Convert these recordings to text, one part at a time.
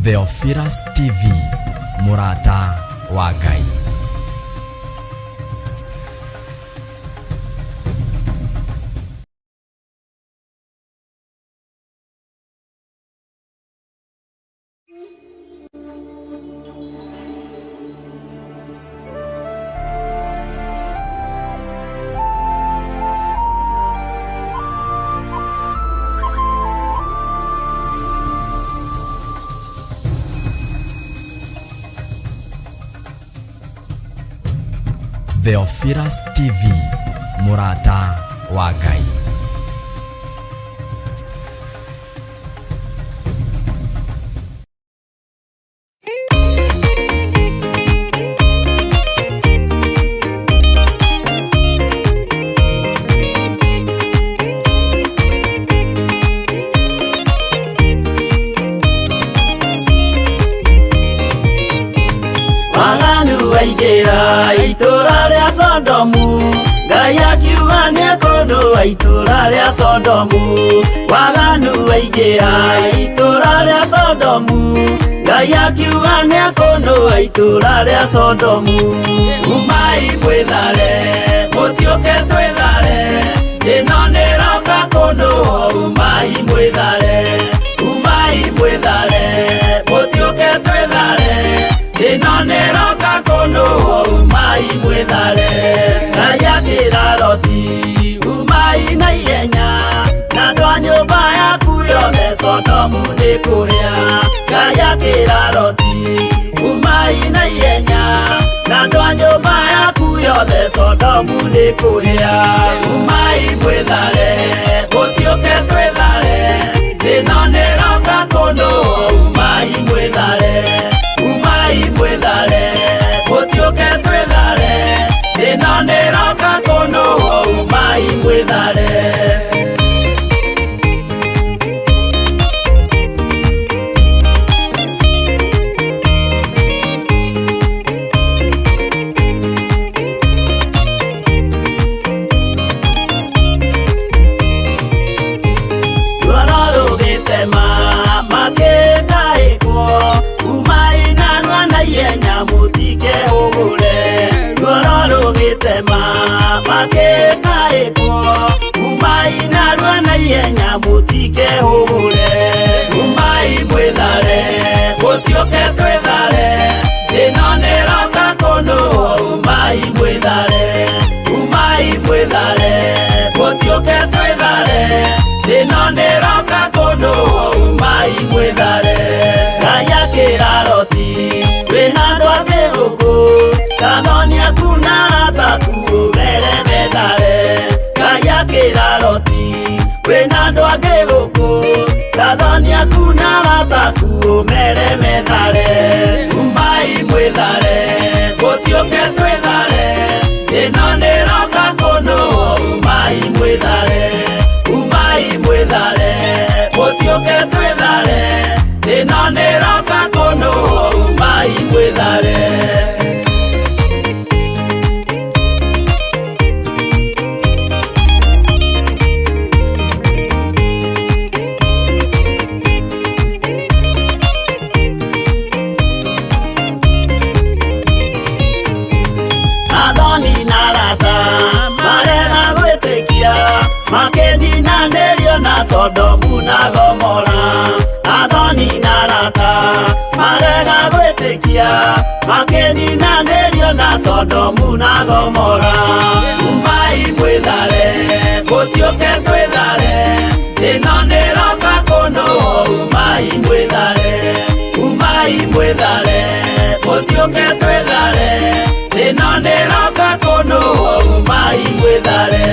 Theophilus TV, Murata wa Ngai. Theophilus TV, Murata wa Ngai. Waganu waigera itura ria Sodomu, Ngai akiuga nĩekũndũa itura ria Sodomu. Waganu waigera itura ria Sodomu, Ngai akiuga nĩekũndũa itura ria Sodomu. Umai mwĩthare, mũtiũke twĩthare, ĩno nĩroka kũndũa. Umai mwĩthare, umai mwĩthare, mũtiũke twĩthare, ĩno nĩroka kũndũa. Umai mwĩthare. Ngai akĩra Loti, umai na ihenya, na andũ a nyũmba yaku yothe Sodomu nĩkũhĩa. Ngai akĩra Loti, umai na ihenya, na andũ a nyũmba yaku yothe Sodomu nĩkũhĩa. Umai mwĩthare, mũtiũke twĩthare, ĩno nĩroka kũndũa. Umai mwĩthare, umai mwĩthare, mũtiũke twĩthare, ĩno nĩroka kũndũa. Umai mwĩthare. Umai mwĩthare, mũtiũke twĩthare, ĩno nĩroka kũndũa. Umai mwĩthare, umai mwĩthare, mũtiũke twĩthare, ĩno nĩroka kũndũa. Umai mwĩthare. Ngai akĩra Loti, wĩna andũ angĩ gũkũ, Tathania kuna arataku ũmere methare. Ngai akĩra Loti, wĩna andũ angĩ gũkũ, Tathania kuna arataku ũmere methare. Umai mwĩthare, mũtiũke twĩthare, ĩno nĩroka kũndũa. Umai mwĩthare, umai mwĩthare, mũtiũke twĩthare, ĩno nĩroka kũndũa. Umai mwĩthare. Makĩninanĩrio na Sodomu na Gomora. Athoni na arata marega gwĩtĩkia, makĩninanĩrio na Sodomu na Gomora. Umai mwĩthare, mũtiũke twĩthare, ĩno nĩroka kũndũa. Umai mwĩthare, umai mwĩthare, mũtiũke twĩthare, ĩno nĩroka kũndũa. Umai mwĩthare.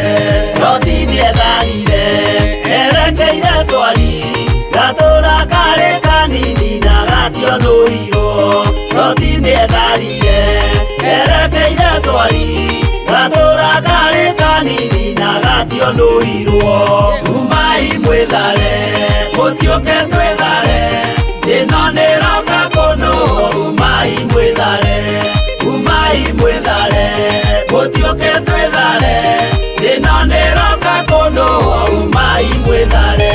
Loti nĩetharire, erekeire Zoari, gatũra karĩ kanini na gationũirwo. Loti nĩetharire, erekeire Zoari, gatũra karĩ kanini na gationũirwo. Umai mwĩthare, mũtiũke twĩthare, ĩno nĩroka kũndũa. Umai mwĩthare, umai mwĩthare, mũtiũke twĩthare, ĩno nĩroka kũndũa. Umai mwĩthare.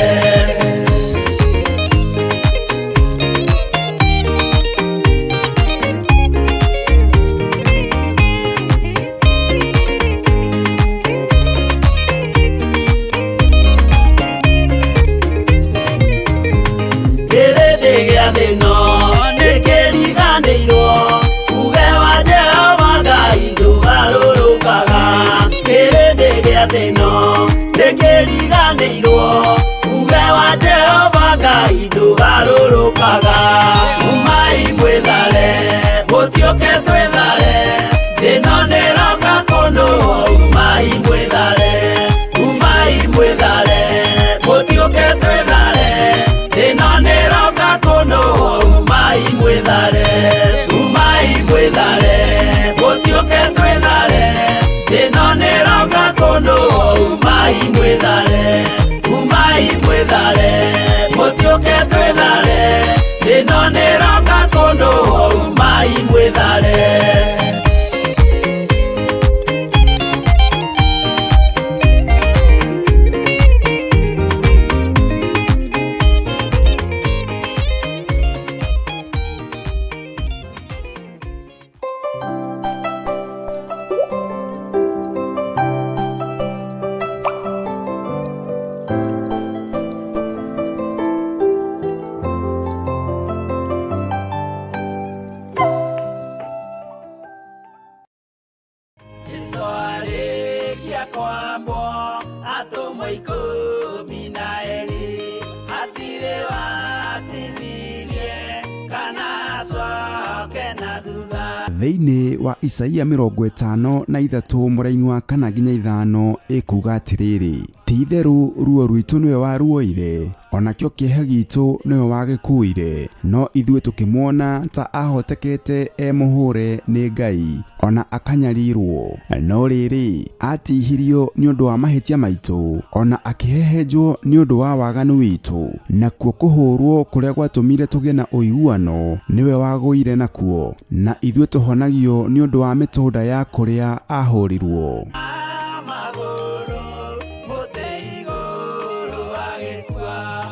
Thĩinĩ wa Isaia 53 mũraini wa 4 nginya 5 ĩkuga atĩrĩrĩ: ti-itherũ ruo rwitũ nĩwe waruoire, onakĩo kĩeha gitũ nĩwe wagĩkuire, no ithuĩ tũkĩmuona ta ahotekete mũhũre nĩ Ngai, ona akanyarirwo. No rĩrĩ, atihirio nĩ ũndũ wa mahĩtia maitũ, ona akĩhehenjwo nĩ ũndũ wa waganu witũ. Nakuo kũhũrwo kũrĩa gwatũmire tũgĩe na ũiguano nĩwe wagũire nakuo, na ithuĩ tũhonagio nĩ ũndũ wa mĩtũnda ya kũrĩa ahũrirwo.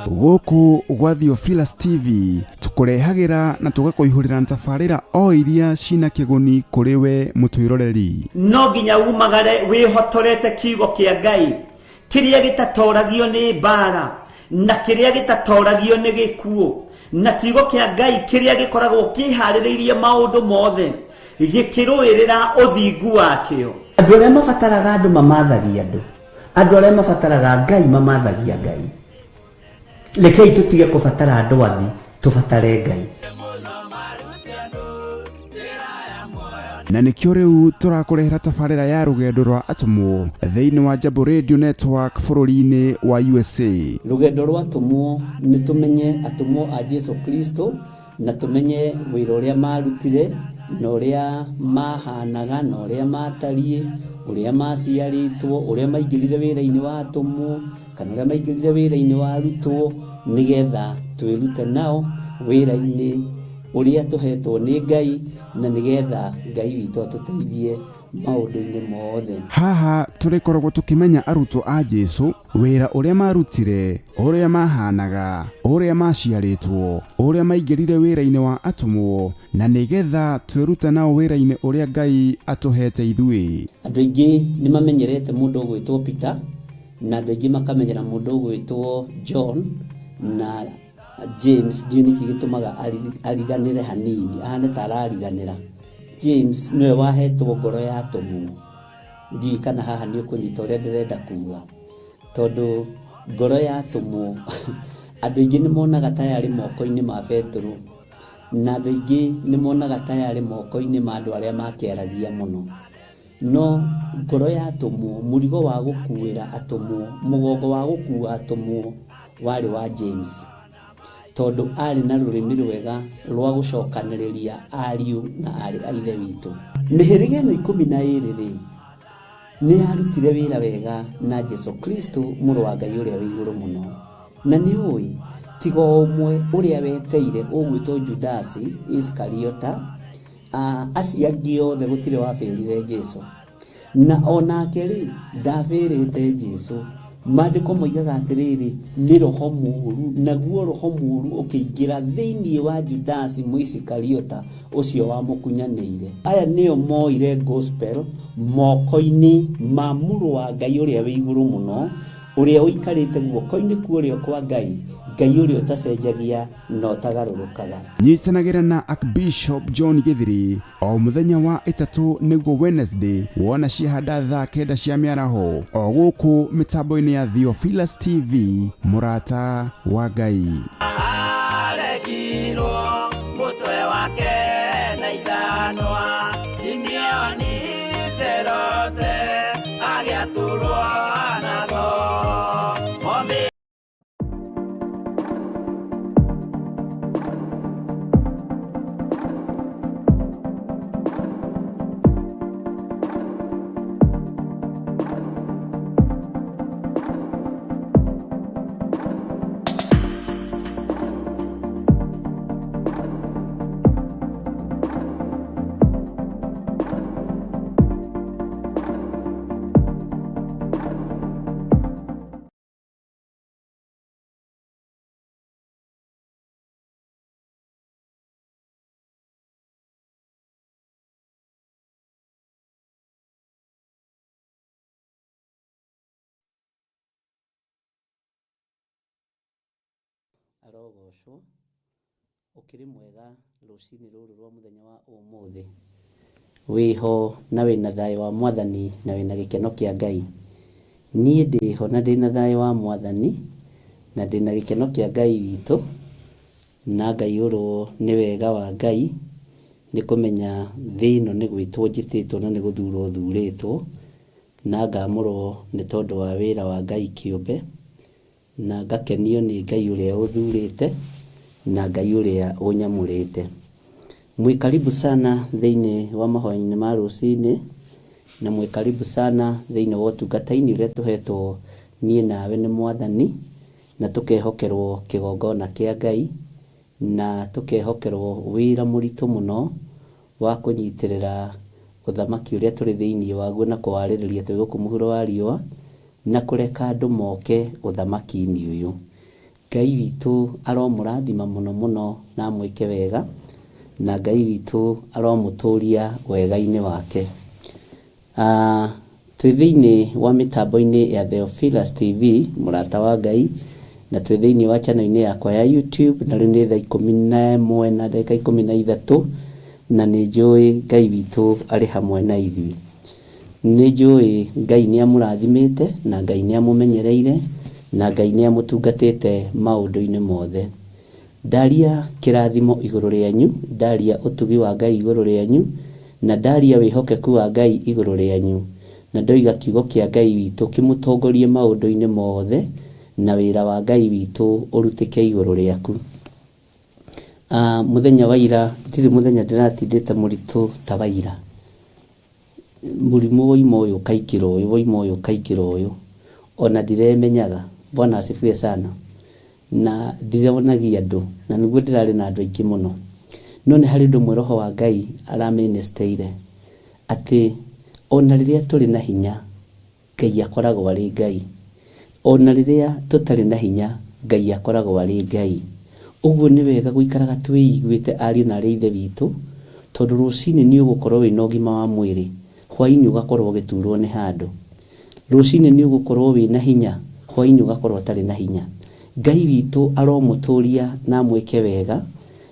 Gũkũ gwa Theophilus TV tũkũrehagĩra na tũgakũihũrĩra tabarĩra o iria cina kĩguni kũrĩ we mũtwĩroreri. No nginya umagare wĩhotorete kiugo kĩa Ngai kĩrĩa gĩtatoragio nĩ mbara na kĩrĩa gĩtatoragio nĩ gĩkuũ, na kiugo kĩa Ngai kĩrĩa gĩkoragwo kĩharĩrĩirie maũndũ mothe gĩkĩrũĩrĩra ũthingu wakĩo. Andũ arĩa mabataraga andũ mamathagia andũ arĩa mabataraga Ngai mamathagia Ngai. Lekei tutige kubatara andu athi, tubatare Ngai. Na nĩkĩo rĩu tũrakũrehera tabarĩra ya rũgendo rwa atũmwo thĩinĩ wa Jambo Radio Network bũrũri-inĩ wa USA. Rũgendo rwa atũmwo nĩ tũmenye atũmwo a Jesu Kristo, na tũmenye wĩra ũrĩa marutire, na ũrĩa mahanaga, na ũrĩa matariĩ, ũrĩa maciarĩtwo, ũrĩa maingĩrire wĩra-inĩ wa atũmwo, kana ũrĩa maingĩrire wĩra-inĩ wa arutwo, nĩgetha twĩrute nao wĩra-inĩ ũrĩa tũhetwo nĩ Ngai, na nĩgetha Ngai witũ atũteithie maũndũ-inĩ mothe. Haha tũrĩkoragwo tũkĩmenya arutwo a Jesu, wĩra ũrĩa marutire, ũrĩa mahanaga, ũrĩa maciarĩtwo, ũrĩa maingĩrire wĩra-inĩ wa atũmwo, na nĩgetha twĩrute nao wĩra-inĩ ũrĩa Ngai atũhete ithuĩ. Andũ aingĩ nĩ mamenyerete mũndũ ũgwĩtwo Peter, na andũ aingĩ makamenyera mũndũ ũgwĩtwo John na James. Nĩ gĩtũmaga ariganĩre hanini, ahane ta arariganĩra. James nĩwe wahetwo ngoro ya atũmwo. Ndiũĩ kana haha nĩ ũkũnyita ũrĩa ndĩrenda kuga, tondũ ngoro ya atũmwo andũ aingĩ nĩ monaga ta yarĩ moko-inĩ ma Petro, na andũ aingĩ nĩ monaga ta yarĩ moko-inĩ ma andũ arĩa makĩaragia mũno. No ngoro ya atũmwo, mũrigo wa gũkuĩra atũmwo, mũgongo wa gũkua atũmwo warĩ wa James, tondũ arĩ na rũrĩmĩ rwega rwa gũcokanĩrĩria ariũ na arĩ a ithe witũ. Mĩhĩrĩga ĩno 12 nĩ yarutire wĩra wega na Jesu Kristo, mũrũ wa Ngai ũrĩa wĩ igũrũ mũno. Na nĩ ũĩ tiga ũmwe ũrĩa weteire ũgwĩtwo Judasi Iskariota, acio angĩ othe gũtirĩ wabĩrire Jesu, na onake rĩ ndabĩrĩte Jesu. Maandĩko moigaga atĩrĩrĩ, nĩ roho mũũru, naguo roho mũũru ũkĩingĩra thĩinĩ wa Judasi Mũisikariota ũcio wamũkunyanĩire. Aya nĩo moire gospel moko-inĩ ma mũrũ wa Ngai ũrĩa wĩ igũrũ mũno, ũrĩa ũikarĩte guoko-inĩ kũrĩa kwa Ngai, Ngai ũrĩa ũtacenjagia na ũtagarũrũkaga. Nyitanagĩra na Archbishop John Githiri o mũthenya wa ĩtatũ nĩguo Wednesday wona ciahanda thaa 9 cia mĩaraho, o gũkũ mĩtambo-inĩ ya Theophilus TV, mũrata wa Ngai. Aregirwo mũtwe wake na ithanwa, Simeoni Zerote agĩatũrwo na thoni. Arogocwo ukiri mwega rũcinĩ rũrũ rwa mũthenya wa ũmũthĩ, wĩho na wĩna thayũ wa Mwathani na wĩna gĩkeno kĩa Ngai. Niĩ ndĩho na ndĩna thayũ wa Mwathani na ndĩna gĩkeno kĩa Ngai witũ, na Ngai ũrũ nĩ wega wa Ngai nĩ kũmenya thĩ ĩno nĩ gwĩtwo njĩtĩtwo na nĩ gũthurwo thurĩtwo, na ngamũrwo nĩ tondũ wa wĩra wa Ngai kĩũmbe, na ngakenio nĩ Ngai ũrĩa ũthurĩte na Ngai ũrĩa ũnyamũrĩte. Mwĩ karibu sana thĩinĩ wa mahoya-inĩ ma rũcinĩ, na mwĩ karibu sana thĩinĩ wa ũtungata-inĩ ũrĩa tũhetwo niĩ nawe nĩ Mwathani, na tũkehokerwo kĩgongona kĩa Ngai, na tũkehokerwo wĩra mũritũ mũno wa kũnyitĩrĩra ũthamaki ũrĩa tũrĩ thĩinĩ waguo na kũwarĩrĩria twĩ gũkũ mũhuro wa riũa, na kũreka andũ moke ũthamaki-inĩ ũyũ. Ngai witũ aromũrathima mũno mũno na mwĩke wega, na Ngai witũ aromũtũria wega-inĩ wake. Twĩ thĩinĩ wa mĩtambo-inĩ ya Theophilus TV, mũrata wa Ngai, na twĩ thĩinĩ wa channel-inĩ yakwa ya YouTube, na rĩu nĩ thaa 11 na ndagĩka 13, na nĩ njũĩ Ngai witũ arĩ hamwe na ithuĩ. Nĩ njũĩ Ngai nĩ amũrathimĩte, na Ngai nĩ amũmenyereire, na Ngai nĩ amũtungatĩte maũndũ-inĩ mothe. Ndaria kĩrathimo igũrũ rĩanyu, ndaria ũtugi wa Ngai igũrũ rĩanyu, na ndaria wĩhokeku wa Ngai igũrũ rĩanyu, na ndoiga kiugo kĩa Ngai witũ kĩmũtongorie maũndũ-inĩ mothe, na wĩra wa Ngai witũ ũrutĩke igũrũ rĩaku. Mũthenya wa ira, ndirĩ mũthenya ndĩratindĩte mũritũ ta wa ira. Mũrimũ woima ũyũ ũkaingĩra ũyũ, woima ũyũ ũkaingĩra ũyũ, ona ndiremenyaga. Bwana asifiwe sana. Na ndironagia andũ, na nĩguo ndĩrarĩ na andũ aingĩ mũno. No nĩ harĩ ũndũ ũmwe Roho wa Ngai aramĩnĩsteire, atĩ ona rĩrĩa tũrĩ na hinya, Ngai akoragwo arĩ Ngai. Ona rĩrĩa tũtarĩ na hinya, Ngai akoragwo arĩ Ngai. Ũguo nĩ wega gũikaraga twĩiguĩte ariũ na arĩ ithe witũ, tondũ rũcinĩ nĩ ũgũkorwo wĩna ũgima wa mwĩrĩ, hwaĩ-inĩ ũgakorwo ũgĩturwo nĩ handũ. Rũcinĩ nĩ ũgũkorwo wĩna hinya, hwaĩ-inĩ ũgakorwo ũtarĩ na hinya. Ngai witũ aromũtũria na mwĩke wega,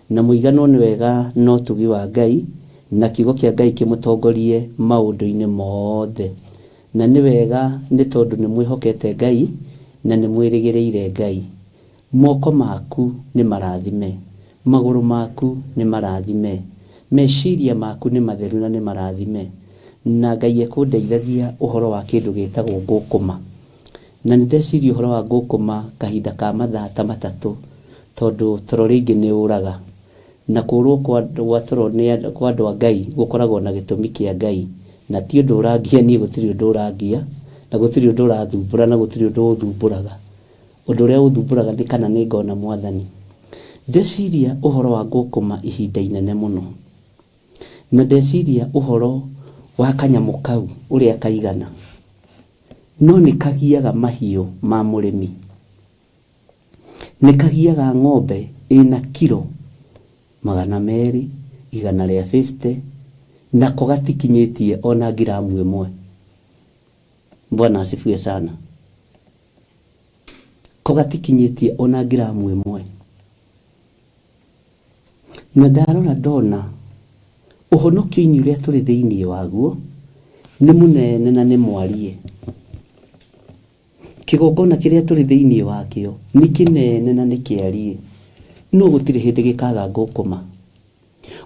na mũigano nĩ wega no ũtugi wa Ngai, na kiugo kĩa Ngai kĩmũtongorie maũndũ-inĩ mothe. Na nĩ wega nĩ tondũ nĩ mwĩhokete Ngai, na nĩ mwĩrĩgĩrĩire Ngai. Moko maku nĩ marathime, magũrũ maku nĩ marathime, meciria maku nĩ matheru na nĩ marathime. Na Ngai ekũndeithagia ũhoro wa kĩndũ gĩtagwo ngũkũma. Na nĩ ndeciria ũhoro wa ngũkũma kahinda ka mathaa ta matatũ, tondũ toro rĩngĩ nĩ ũraga. Na kũrwo kwa toro nĩ kwa andũ a Ngai gũkoragwo na gĩtũmi kĩa Ngai. Na ti ũndũ ũrangia niĩ, gũtirĩ ũndũ ũrangia, na gũtirĩ ũndũ ũrathumbũra, na gũtirĩ ũndũ ũthumbũraga. Ũndũ ũrĩa ũthumbũraga nĩ kana nĩ ngona Mwathani. Ndeciria ũhoro wa ngũkũma ihinda inene mũno. Na ndeciria ũhoro wa kanyamũ kau ũrĩa kaigana. No nĩ kagiaga mahiũ ma mũrĩmi. Nĩ kagiaga ng'ombe ĩna kiro 200, 150, nako gatikinyĩtie ona giramu 1. Bwana asifiwe sana. Ko gatikinyĩtie ona giramu 1. Na ndarora ndona ũhonokio-inĩ ũrĩa tũrĩ thĩinĩ waguo nĩ mũnene na nĩ mwarie. Kĩgongona kĩrĩa tũrĩ thĩinĩ wakĩo nĩ kĩnene na nĩ kĩarie. No gũtirĩ hĩndĩ gĩkaga ngũkũma.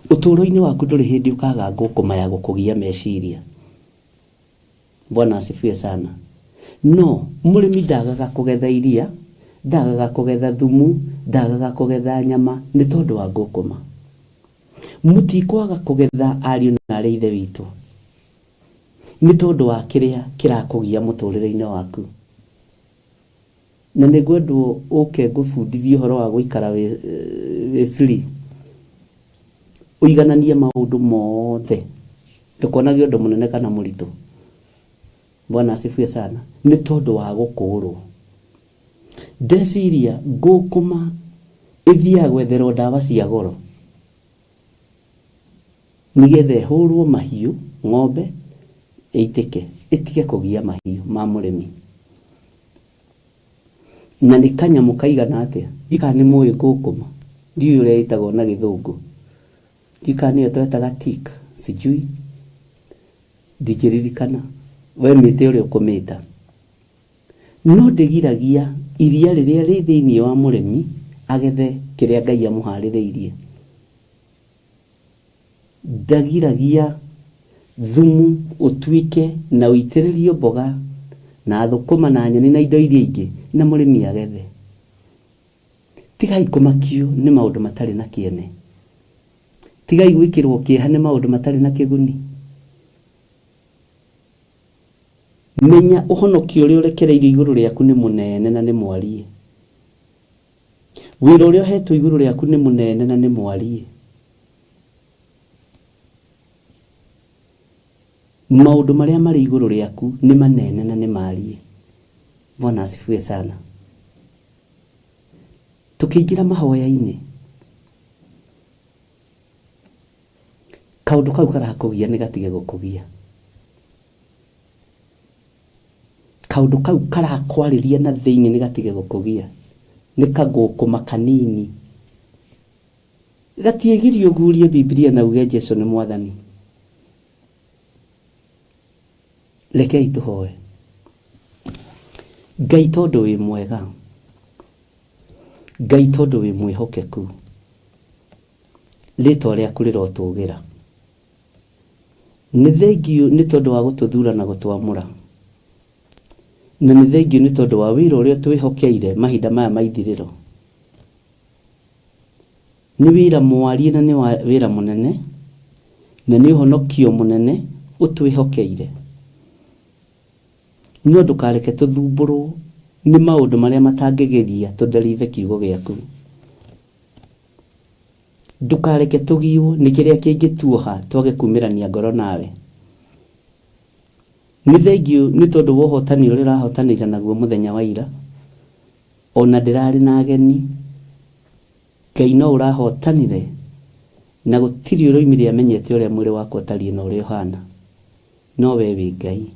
Ũtũũro-inĩ waku ndũrĩ hĩndĩ ũkaga ngũkũma ya gũkũgia meciria. Bwana asifiwe sana. No mũrĩmi ndagaga kũgetha iria, ndagaga kũgetha thumu, ndagaga kũgetha nyama nĩ tondũ wa ngũkũma. Mũtikwaga kũgetha ariũ na arĩ ithe witũ nĩ tondũ wa kĩrĩa kĩrakũgia mũtũũrĩre-inĩ waku. Na nĩ ngwendwo ũke ngũbundithie ũhoro wa gũikara wĩ free. Ũigananie maũndũ mothe. Ndũkonage ũndũ mũnene kana mũritũ. Bwana asifiwe sana. Nĩ tondũ wa gũkũũrwo. Ndeciria ngũkũma ĩthiaga gwetherwo ndawa cia goro, nĩgetha ĩhũrwo mahiũ, ng'ombe ĩitĩke, ĩtige kũgia mahiũ ma mũrĩmi. Na nĩ kanyamũ kaigana atĩa? Ndika nĩ mũĩ ngũkũma. Ndiũĩ ũrĩa ĩtagwo na gĩthũngũ. Ndika nĩyo twetaga tik, sijui. Ndingĩririkana. We mĩte ũrĩa ũkũmĩta. No ndĩgiragia iria rĩrĩa rĩ thĩinĩ wa mũrĩmi agethe kĩrĩa Ngai amũharĩrĩirie. ndagiragia thumu utuike na uitiririo mboga na thukuma na nyeni na indo iria ingi na murimi agethe. Tigai kumakio ni maundu matari na kiene. Tigai gwikirwo kieha ni maundu matari na kiguni. Menya uhonokio uri urekereirio iguru riaku ni munene na ni mwarie. Wira uria uhetwo iguru riaku ni munene na ni mwarie. Maundu maria mari iguru riaku ni manene na ni marie. Bwana asifiwe sana. Tukiingira mahoya-ini, kaundu kau karakugia ni gatige gukugia. Kaundu kau karakwariria na thiini ni gatige gukugia. Ni kagukuma kanini. Gatiegirio gurie Biblia na uge Jesu ni mwathani. Rekei tuhoe. Ngai tondu wi mwega. Ngai tondu wi mwihokeku. Ritwa riaku rirotugira. Ni thengio ni tondu wa gututhura na gutwamura. Na ni thengio ni tondu wa wira uria twihokeire mahinda maya maithiriro. Ni wira mwarie na ni wira munene na ni uhonokio munene utwihokeire. No ndukareke tuthumbũrwo ni maundu maria matangigeria tudarive kiugo giaku. Ndukareke tugiwo ni kiria kingituoha twage kumirania ngoro nawe. Ni thengio ni tondu wa uhotani uria rahotanira naguo muthenya wa ira. Ona ndirari na ageni. Ngai no urahotanire na gutiri uroimire amenyete uria mwiri wakwa utari na uria uhana. No we wi Ngai.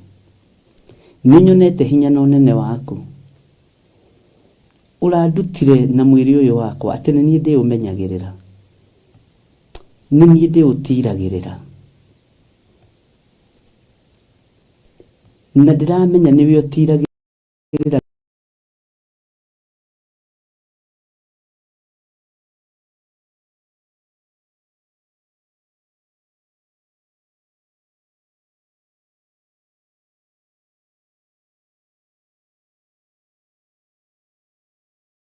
Ninyonete hinya na unene waku. Urandutire na mwiri uyu wakwa ati ni ndi umenyagirira. Ni ndi utiragirira. Na ndiramenya niwe utiragirira